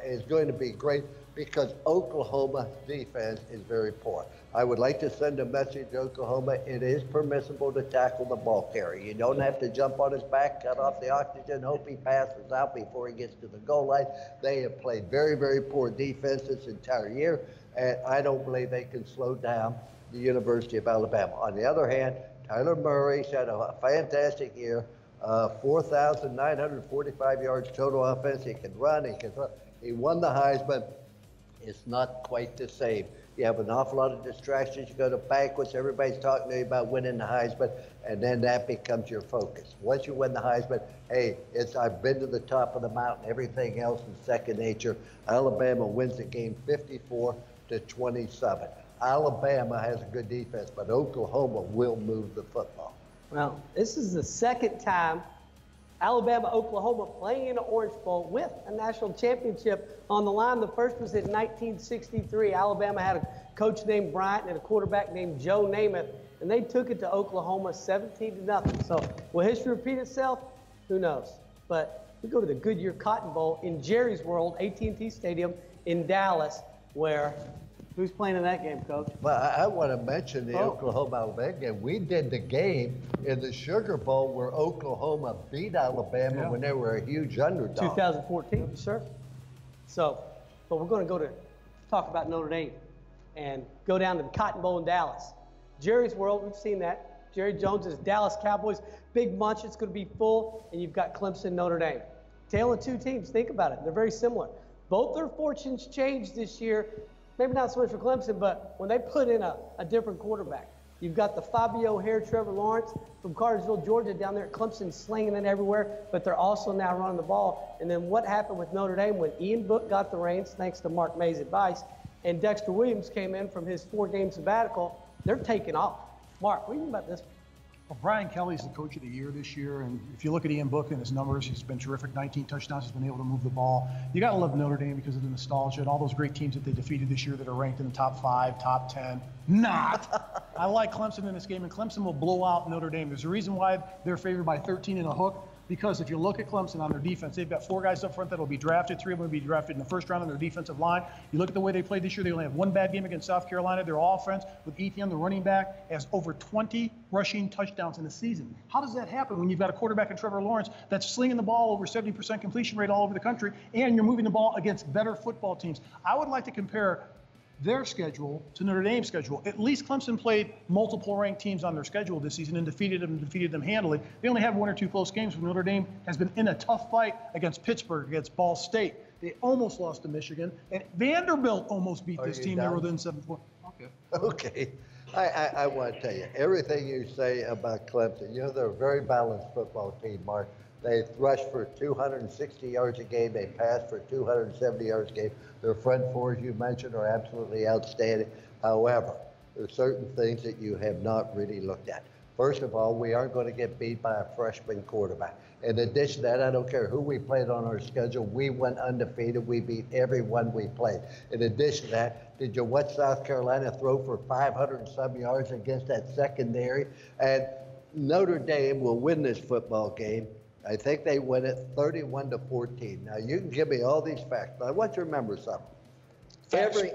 is going to be great. because Oklahoma's defense is very poor. I would like to send a message to Oklahoma. It is permissible to tackle the ball carrier. You don't have to jump on his back, cut off the oxygen, hope he passes out before he gets to the goal line. They have played very, very poor defense this entire year, and I don't believe they can slow down the University of Alabama. On the other hand, Tyler Murray's had a fantastic year, 4,945 yards total offense. He can run, he can throw. He won the Heisman. It's not quite the same. You have an awful lot of distractions. You go to banquets, everybody's talking to you about winning the Heisman, and then that becomes your focus. Once you win the Heisman, hey, I've been to the top of the mountain. Everything else is second nature. Alabama wins the game 54-27. Alabama has a good defense, but Oklahoma will move the football. Well, this is the second time Alabama-Oklahoma playing in an Orange Bowl with a national championship on the line. The first was in 1963. Alabama had a coach named Bryant and a quarterback named Joe Namath, and they took it to Oklahoma 17-0. So will history repeat itself? Who knows? But we go to the Goodyear Cotton Bowl in Jerry's World, AT&T Stadium in Dallas, where who's playing in that game, Coach? Well, I want to mention the Oklahoma-Alabama game. We did the game in the Sugar Bowl where Oklahoma beat Alabama when they were a huge underdog. 2014, sir. So, but we're going to talk about Notre Dame and go down to the Cotton Bowl in Dallas. Jerry's World, we've seen that. Jerry Jones's Dallas Cowboys, big bunch. It's going to be full, and you've got Clemson, Notre Dame. Tale of two teams. Think about it. They're very similar. Both their fortunes changed this year. Maybe not so much for Clemson, but when they put in a different quarterback. You've got the Fabio Hare, Trevor Lawrence from Cartersville, Georgia, down there at Clemson, slinging it everywhere, but they're also now running the ball. And then what happened with Notre Dame when Ian Book got the reins, thanks to Mark May's advice, and Dexter Williams came in from his 4-game sabbatical, they're taking off. Mark, what do you think about this? Well, Brian Kelly's the coach of the year this year, and if you look at Ian Book and his numbers, he's been terrific. 19 touchdowns, he's been able to move the ball. You got to love Notre Dame because of the nostalgia and all those great teams that they defeated this year that are ranked in the top 5, top 10. Not. I like Clemson in this game, and Clemson will blow out Notre Dame. There's a reason why they're favored by 13 and a hook, because if you look at Clemson on their defense, they've got 4 guys up front that will be drafted. 3 of them will be drafted in the first round on their defensive line. You look at the way they played this year, they only have 1 bad game against South Carolina. Their offense with Etienne, the running back, has over 20 rushing touchdowns in the season. How does that happen when you've got a quarterback in Trevor Lawrence that's slinging the ball over 70% completion rate all over the country, and you're moving the ball against better football teams? I would like to compare their schedule to Notre Dame's schedule. At least Clemson played multiple ranked teams on their schedule this season and defeated them handily. They only have 1 or 2 close games, but Notre Dame has been in a tough fight against Pittsburgh, against Ball State. They almost lost to Michigan, and Vanderbilt almost beat this team. They were within 7 points. Okay. I want to tell you, everything you say about Clemson, they're a very balanced football team, Mark. They rush for 260 yards a game. They pass for 270 yards a game. Their front 4, as you mentioned, are absolutely outstanding. However, there are certain things that you have not really looked at. First of all, we aren't going to get beat by a freshman quarterback. In addition to that, I don't care who we played on our schedule. We went undefeated. We beat everyone we played. In addition to that, did you watch South Carolina throw for 500 and some yards against that secondary? And Notre Dame will win this football game. I think they win it 31-14. Now, you can give me all these facts, but I want you to remember something. Every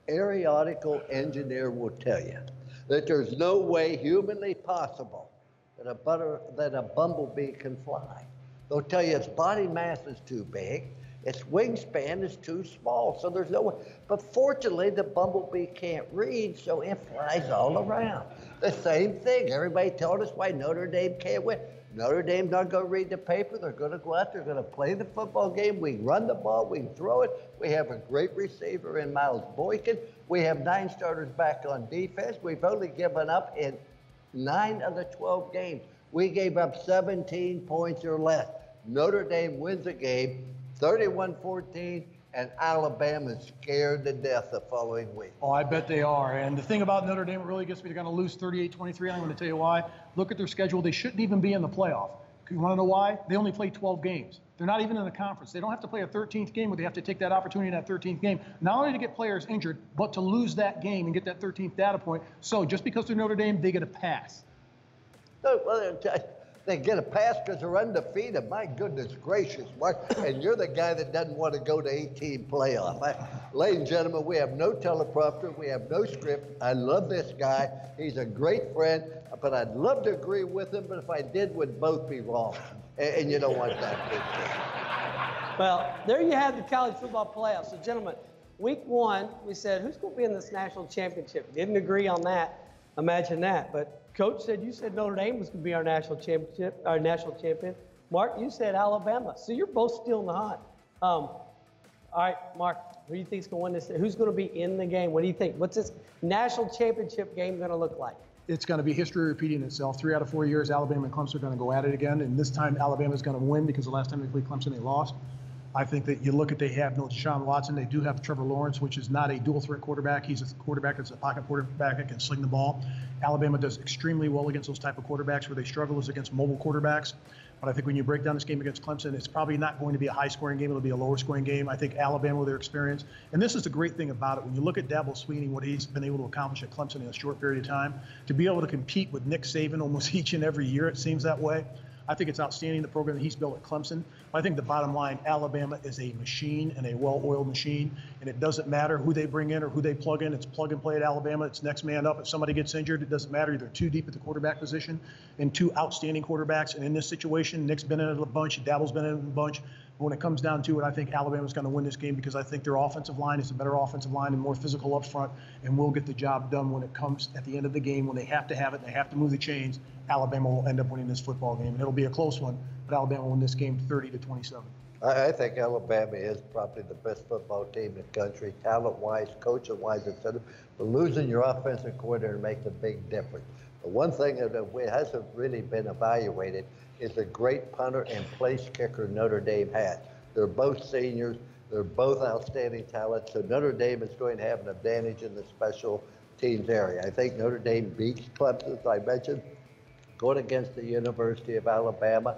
aeronautical engineer will tell you that there's no way humanly possible that a bumblebee can fly. They'll tell you its body mass is too big, its wingspan is too small, so there's no way. But fortunately, the bumblebee can't read, so it flies all around. The same thing. Everybody told us why Notre Dame can't win. Notre Dame's not going to read the paper. They're going to go out. They're going to play the football game. We can run the ball. We can throw it. We have a great receiver in Miles Boykin. We have 9 starters back on defense. We've only given up in 9 of the 12 games. We gave up 17 points or less. Notre Dame wins the game 31-14, and Alabama's scared to death the following week. Oh, I bet they are. And the thing about Notre Dame, it really gets me, they're going to lose 38-23. I'm going to tell you why. Look at their schedule. They shouldn't even be in the playoff. You want to know why? They only play 12 games. They're not even in the conference. They don't have to play a 13th game, but they have to take that opportunity in that 13th game, not only to get players injured, but to lose that game and get that 13th data point. So just because they're Notre Dame, they get a pass. Well, They get a pass because they're undefeated. My goodness gracious, Mark. And you're the guy that doesn't want to go to 18 playoff. Ladies and gentlemen, we have no teleprompter. We have no script. I love this guy. He's a great friend, but I'd love to agree with him, but if I did, we'd both be wrong. And you don't want that. Well, there you have the college football playoffs. So, gentlemen, week one, we said, who's going to be in this national championship? Didn't agree on that. Imagine that. But Coach said, you said Notre Dame was going to be our national champion. Mark, you said Alabama. So you're both still in the hunt. All right, Mark, who do you think is going to win this? Who's going to be in the game? What do you think? What's this national championship game going to look like? It's going to be history repeating itself. 3 out of 4 years, Alabama and Clemson are going to go at it again. And this time, Alabama's going to win because the last time they played Clemson, they lost. I think that you look at, they have no Deshaun Watson. They do have Trevor Lawrence, which is not a dual threat quarterback. He's a quarterback that's a pocket quarterback that can sling the ball. Alabama does extremely well against those type of quarterbacks. Where they struggle is against mobile quarterbacks. But I think when you break down this game against Clemson, it's probably not going to be a high-scoring game. It'll be a lower-scoring game. I think Alabama, with their experience, and this is the great thing about it. When you look at Dabo Swinney, what he's been able to accomplish at Clemson in a short period of time, to be able to compete with Nick Saban almost each and every year, it seems that way. I think it's outstanding, the program that he's built at Clemson. But I think the bottom line, Alabama is a machine and a well-oiled machine, and it doesn't matter who they bring in or who they plug in. It's plug and play at Alabama. It's next man up. If somebody gets injured, it doesn't matter. They're too deep at the quarterback position and two outstanding quarterbacks. And in this situation, Nick's been in it a bunch, Dabo's been in it a bunch. But when it comes down to it, I think Alabama's going to win this game because I think their offensive line is a better offensive line and more physical up front, and will get the job done when it comes at the end of the game. When they have to have it, they have to move the chains, Alabama will end up winning this football game. And it'll be a close one, but Alabama will win this game 30-27. I think Alabama is probably the best football team in the country, talent-wise, coaching-wise, etc. But losing your offensive coordinator makes a big difference. The one thing that hasn't really been evaluated is the great punter and place kicker Notre Dame has. They're both seniors. They're both outstanding talents. So Notre Dame is going to have an advantage in the special teams area. I think Notre Dame beats Clemson, as I mentioned, going against the University of Alabama.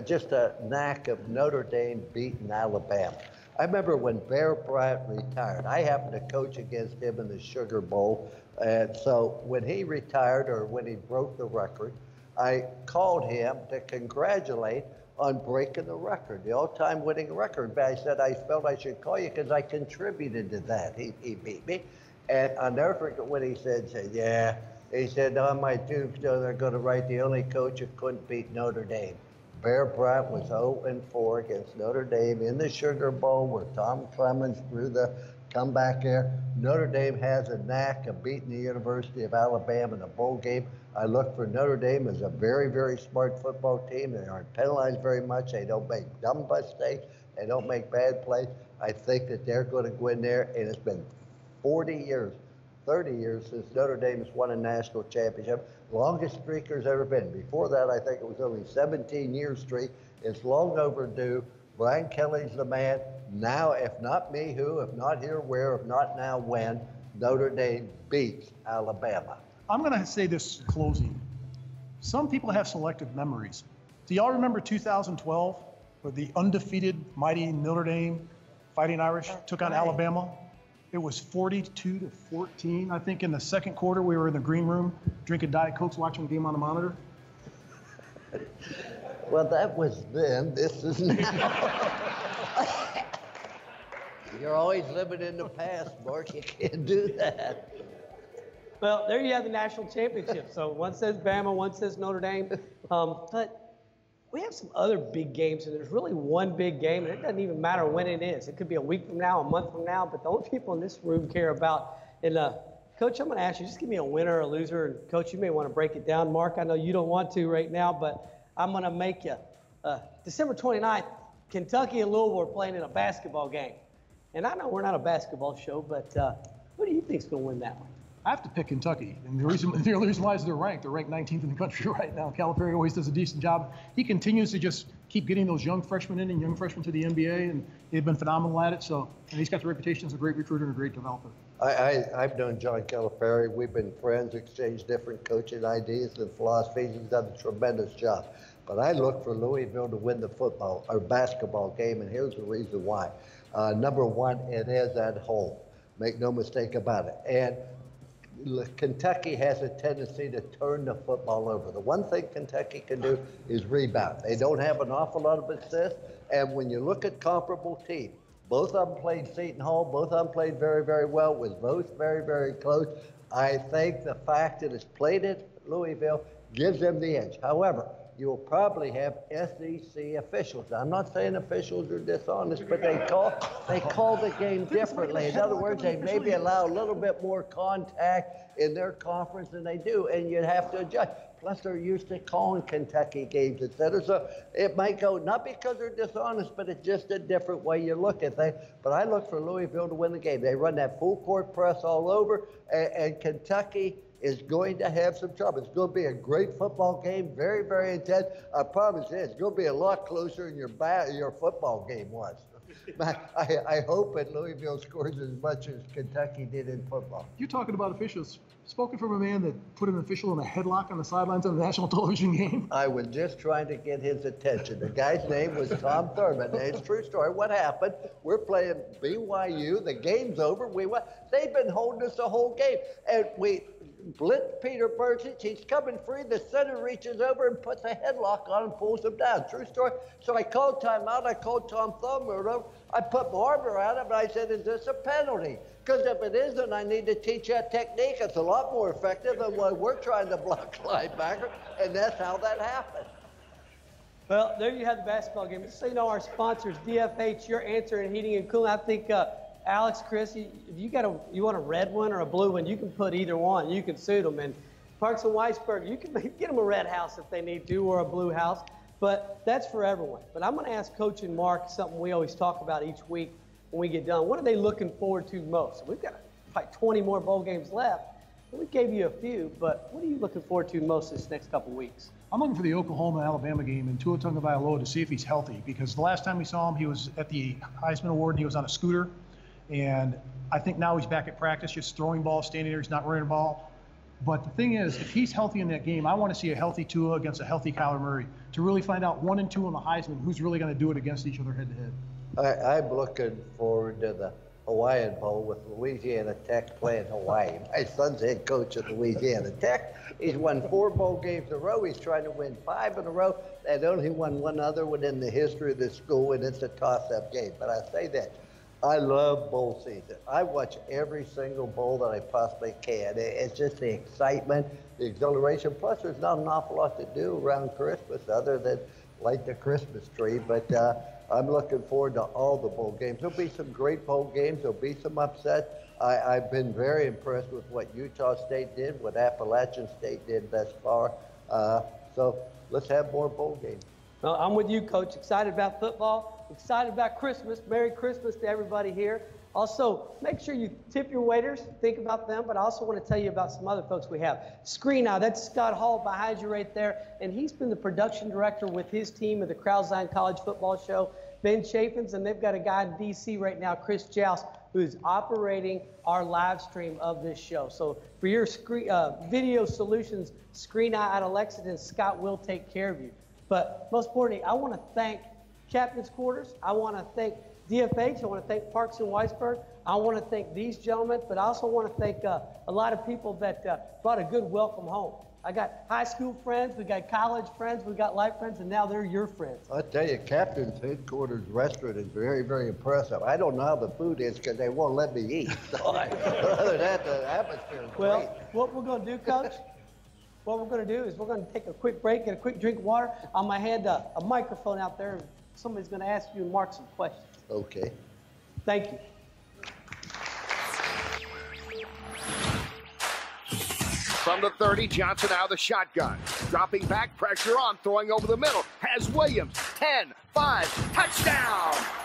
Just a knack of Notre Dame beating Alabama. I remember when Bear Bryant retired. I happened to coach against him in the Sugar Bowl. And so when he retired, or when he broke the record, I called him to congratulate on breaking the record, the all-time winning record. But I said, I felt I should call you because I contributed to that. He beat me. And I'll never forget what he said, yeah. He said, on my tombstone, they're going to write the only coach who couldn't beat Notre Dame. Bear Bryant was 0-4 against Notre Dame in the Sugar Bowl, where Tom Clemens threw the comeback there. Notre Dame has a knack of beating the University of Alabama in a bowl game. I look for Notre Dame as a very, very smart football team. They aren't penalized very much. They don't make dumb mistakes. They don't make bad plays. I think that they're going to go in there, and it's been 40 years, 30 years since Notre Dame has won a national championship. Longest streak there's ever been. Before that, I think it was only 17-year streak. It's long overdue. Brian Kelly's the man. Now, if not me, who? If not here, where? If not now, when? Notre Dame beats Alabama. I'm going to say this closing. Some people have selective memories. Do y'all remember 2012, where the undefeated mighty Notre Dame Fighting Irish took on Alabama? It was 42-14. I think in the second quarter, we were in the green room drinking Diet Cokes, watching the game on the monitor. Well, that was then. This is now. You're always living in the past, Mark. You can't do that. Well, there you have the national championship. So one says Bama, one says Notre Dame. But we have some other big games, and there's really one big game, and it doesn't even matter when it is. It could be a week from now, a month from now, but the only people in this room care about, and Coach, I'm going to ask you, just give me a winner or a loser, and Coach, you may want to break it down. Mark, I know you don't want to right now, but I'm going to make you. December 29th, Kentucky and Louisville are playing in a basketball game. And I know we're not a basketball show, but who do you think is going to win that one? I have to pick Kentucky, and the reason why is they're ranked 19th in the country right now. Calipari always does a decent job. He continues to just keep getting those young freshmen in and young freshmen to the NBA, and they've been phenomenal at it. So, and he's got the reputation as a great recruiter and a great developer. I've known John Calipari. We've been friends, exchanged different coaching ideas and philosophies. He's done a tremendous job. But I look for Louisville to win the football or basketball game, and here's the reason why. Number one, it is at home. Make no mistake about it. And Kentucky has a tendency to turn the football over. The one thing Kentucky can do is rebound. They don't have an awful lot of assists, and when you look at comparable teams, both of them played Seton Hall, both of them played very, very well, was both very, very close. I think the fact that it's played at Louisville gives them the edge. However, you'll probably have SEC officials. Now, I'm not saying officials are dishonest, but they call the game differently. In other words, they maybe allow a little bit more contact in their conference than they do, and you'd have to adjust. Plus, they're used to calling Kentucky games, etc. So it might go, not because they're dishonest, but it's just a different way you look at things. But I look for Louisville to win the game. They run that full court press all over, and Kentucky is going to have some trouble. It's going to be a great football game, very, very intense. I promise you, it's going to be a lot closer than your football game was. I hope that Louisville scores as much as Kentucky did in football. You're talking about officials. Spoken from a man that put an official in a headlock on the sidelines of the national television game. I was just trying to get his attention. The guy's name was Tom Thurman. It's a true story. What happened? We're playing BYU. The game's over. We won. They've been holding us the whole game. And we blitz Peter Burchich. He's coming free. The center reaches over and puts a headlock on and pulls him down. True story. So I called timeout. I called Tom Thurman over. I put my arm around him, and I said, is this a penalty? Because if it isn't, I need to teach that technique. It's a lot more effective than what we're trying to block linebacker, and that's how that happened. Well, there you have the basketball game. Just so you know, our sponsors, DFH, your answer in heating and cooling. I think Alex, Chris, if you want a red one or a blue one, you can put either one. You can suit them. And Parks and Weisberg, you can get them a red house if they need to, or a blue house. But that's for everyone. But I'm going to ask Coach and Mark something we always talk about each week when we get done. What are they looking forward to most? We've got probably 20 more bowl games left. We gave you a few, but what are you looking forward to most this next couple weeks? I'm looking for the Oklahoma-Alabama game and Tua Tagovailoa to see if he's healthy, because the last time we saw him, he was at the Heisman Award and he was on a scooter. And I think now he's back at practice, just throwing balls, standing there, he's not running the ball. But the thing is, if he's healthy in that game, I want to see a healthy Tua against a healthy Kyler Murray to really find out 1 and 2 on the Heisman, who's really going to do it against each other head-to-head. I'm looking forward to the Hawaiian Bowl with Louisiana Tech playing Hawaii. My son's head coach at Louisiana Tech. He's won 4 bowl games in a row. He's trying to win 5 in a row. And only won one other one in the history of the school, and it's a toss-up game. But I say that, I love bowl season. I watch every single bowl that I possibly can. It's just the excitement, the exhilaration. Plus, there's not an awful lot to do around Christmas other than light the Christmas tree. But I'm looking forward to all the bowl games. There'll be some great bowl games. There'll be some upsets. I've been very impressed with what Utah State did, what Appalachian State did thus far. So let's have more bowl games. Well, I'm with you, Coach. Excited about football, excited about Christmas. Merry Christmas to everybody here. Also, make sure you tip your waiters, think about them, but I also want to tell you about some other folks we have. Screen Eye, that's Scott Hall behind you right there, and he's been the production director with his team of the Crowdline College Football Show, Ben Chaffins, and they've got a guy in D.C. right now, Chris Joust, who's operating our live stream of this show. So for your video solutions, Screen Eye out of Lexington, Scott will take care of you. But most importantly, I want to thank Captain's Quarters. I want to thank DFH. I want to thank Parks and Weisberg. I want to thank these gentlemen, but I also want to thank a lot of people that brought a good welcome home. I got high school friends, we got college friends, we got life friends, and now they're your friends. I tell you, Captain's Headquarters restaurant is very, very impressive. I don't know how the food is because they won't let me eat. So other than that, the atmosphere is well, great. What we're going to do, Coach, what we're going to do is we're going to take a quick break, get a quick drink of water. I'm going to hand a microphone out there. Somebody's going to ask you and Mark some questions. Okay. Thank you. From the 30, Johnson out of the shotgun. Dropping back, pressure on, throwing over the middle. Has Williams. 10, 5, touchdown!